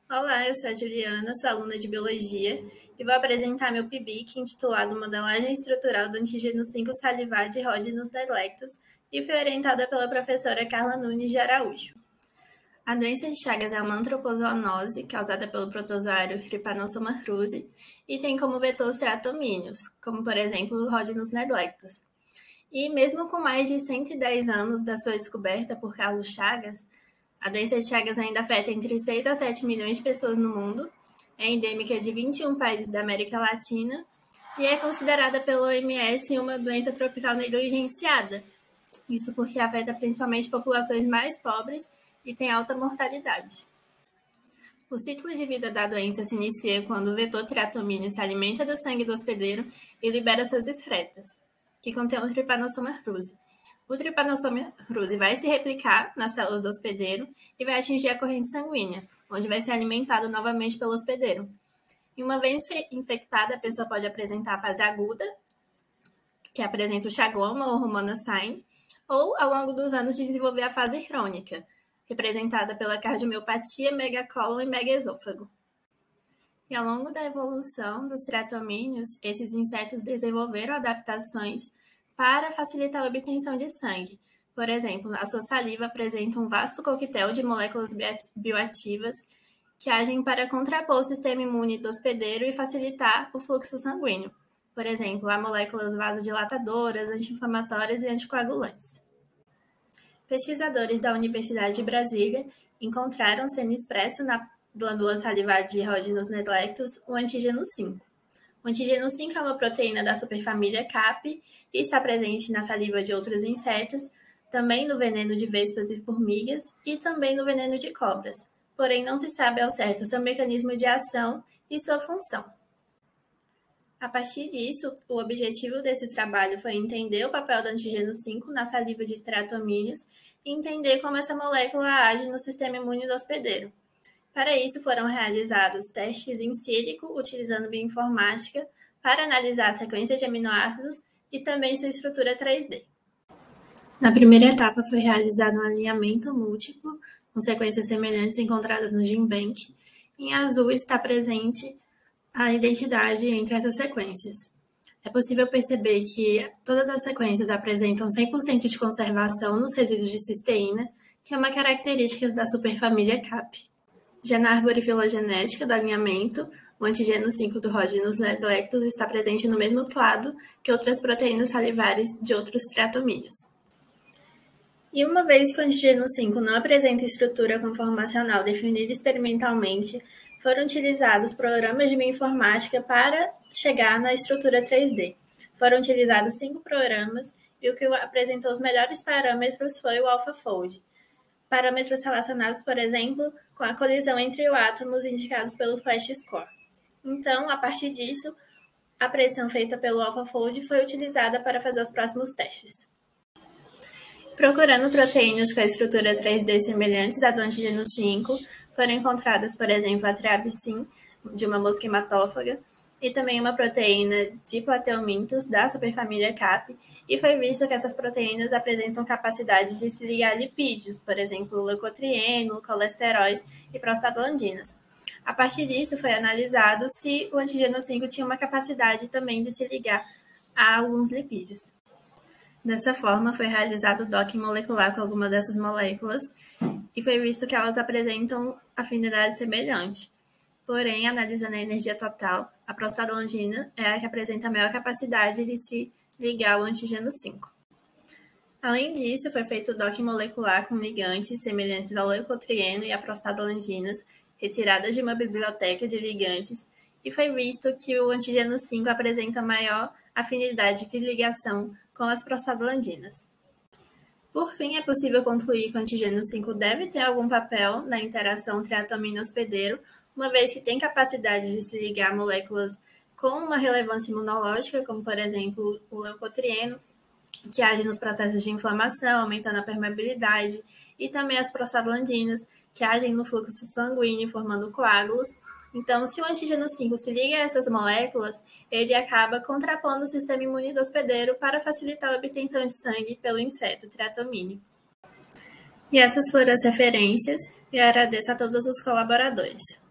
Olá, eu sou a Juliana, sou aluna de Biologia e vou apresentar meu PIBIC intitulado Modelagem Estrutural do Antígeno 5 salivar de Rhodinus delectus e foi orientada pela professora Carla Nunes de Araújo. A doença de Chagas é uma antropozoonose causada pelo protozoário Trypanosoma cruzi e tem como vetor os tratomíneos, como por exemplo o Rhodinus delectus. E mesmo com mais de 110 anos da sua descoberta por Carlos Chagas, a doença de Chagas ainda afeta entre 6 a 7 milhões de pessoas no mundo, é endêmica de 21 países da América Latina e é considerada pela OMS uma doença tropical negligenciada. Isso porque afeta principalmente populações mais pobres e tem alta mortalidade. O ciclo de vida da doença se inicia quando o vetor triatomínio se alimenta do sangue do hospedeiro e libera suas excretas, que contém o Trypanosoma cruzi. O Trypanosoma cruzi vai se replicar nas células do hospedeiro e vai atingir a corrente sanguínea, onde vai ser alimentado novamente pelo hospedeiro. E uma vez infectada, a pessoa pode apresentar a fase aguda, que apresenta o chagoma ou romana sign, ou ao longo dos anos desenvolver a fase crônica, representada pela cardiomiopatia, megacólon e megaesôfago. E ao longo da evolução dos tratomíneos, esses insetos desenvolveram adaptações para facilitar a obtenção de sangue. Por exemplo, a sua saliva apresenta um vasto coquetel de moléculas bioativas que agem para contrapor o sistema imune do hospedeiro e facilitar o fluxo sanguíneo. Por exemplo, há moléculas vasodilatadoras, anti-inflamatórias e anticoagulantes. Pesquisadores da Universidade de Brasília encontraram sendo expresso na glândula salivar de Rhodinus delectus o antígeno 5. O antígeno 5 é uma proteína da superfamília CAP e está presente na saliva de outros insetos, também no veneno de vespas e formigas e também no veneno de cobras. Porém, não se sabe ao certo seu mecanismo de ação e sua função. A partir disso, o objetivo desse trabalho foi entender o papel do antígeno 5 na saliva de tratomíneos e entender como essa molécula age no sistema imune do hospedeiro. Para isso, foram realizados testes in sílico, utilizando bioinformática, para analisar a sequência de aminoácidos e também sua estrutura 3D. Na primeira etapa, foi realizado um alinhamento múltiplo, com sequências semelhantes encontradas no GenBank. Em azul está presente a identidade entre essas sequências. É possível perceber que todas as sequências apresentam 100% de conservação nos resíduos de cisteína, que é uma característica da superfamília CAP. Já na árvore filogenética do alinhamento, o antígeno 5 do Rhodinus delectus está presente no mesmo clado que outras proteínas salivares de outros tratomíneos. E uma vez que o antígeno 5 não apresenta estrutura conformacional definida experimentalmente, foram utilizados programas de bioinformática para chegar na estrutura 3D. Foram utilizados 5 programas e o que apresentou os melhores parâmetros foi o AlphaFold. Parâmetros relacionados, por exemplo, com a colisão entre átomos indicados pelo Flash Score. Então, a partir disso, a predição feita pelo AlphaFold foi utilizada para fazer os próximos testes. Procurando proteínas com a estrutura 3D semelhantes à do antígeno 5, foram encontradas, por exemplo, a triapsin de uma mosca hematófaga e também uma proteína diplatelmintos da superfamília CAP, e foi visto que essas proteínas apresentam capacidade de se ligar a lipídios, por exemplo, leucotrieno, colesteróis e prostaglandinas. A partir disso, foi analisado se o antígeno 5 tinha uma capacidade também de se ligar a alguns lipídios. Dessa forma, foi realizado o docking molecular com alguma dessas moléculas e foi visto que elas apresentam afinidade semelhante. Porém, analisando a energia total, a prostaglandina é a que apresenta a maior capacidade de se ligar ao antígeno 5. Além disso, foi feito o docking molecular com ligantes semelhantes ao leucotrieno e a prostaglandinas, retiradas de uma biblioteca de ligantes, e foi visto que o antígeno 5 apresenta maior afinidade de ligação com as prostaglandinas. Por fim, é possível concluir que o antígeno 5 deve ter algum papel na interação triatomina-hospedeiro, uma vez que tem capacidade de se ligar a moléculas com uma relevância imunológica, como, por exemplo, o leucotrieno, que age nos processos de inflamação, aumentando a permeabilidade, e também as prostaglandinas, que agem no fluxo sanguíneo, formando coágulos. Então, se o antígeno 5 se liga a essas moléculas, ele acaba contrapondo o sistema imune do hospedeiro para facilitar a obtenção de sangue pelo inseto triatomínio. E essas foram as referências, e eu agradeço a todos os colaboradores.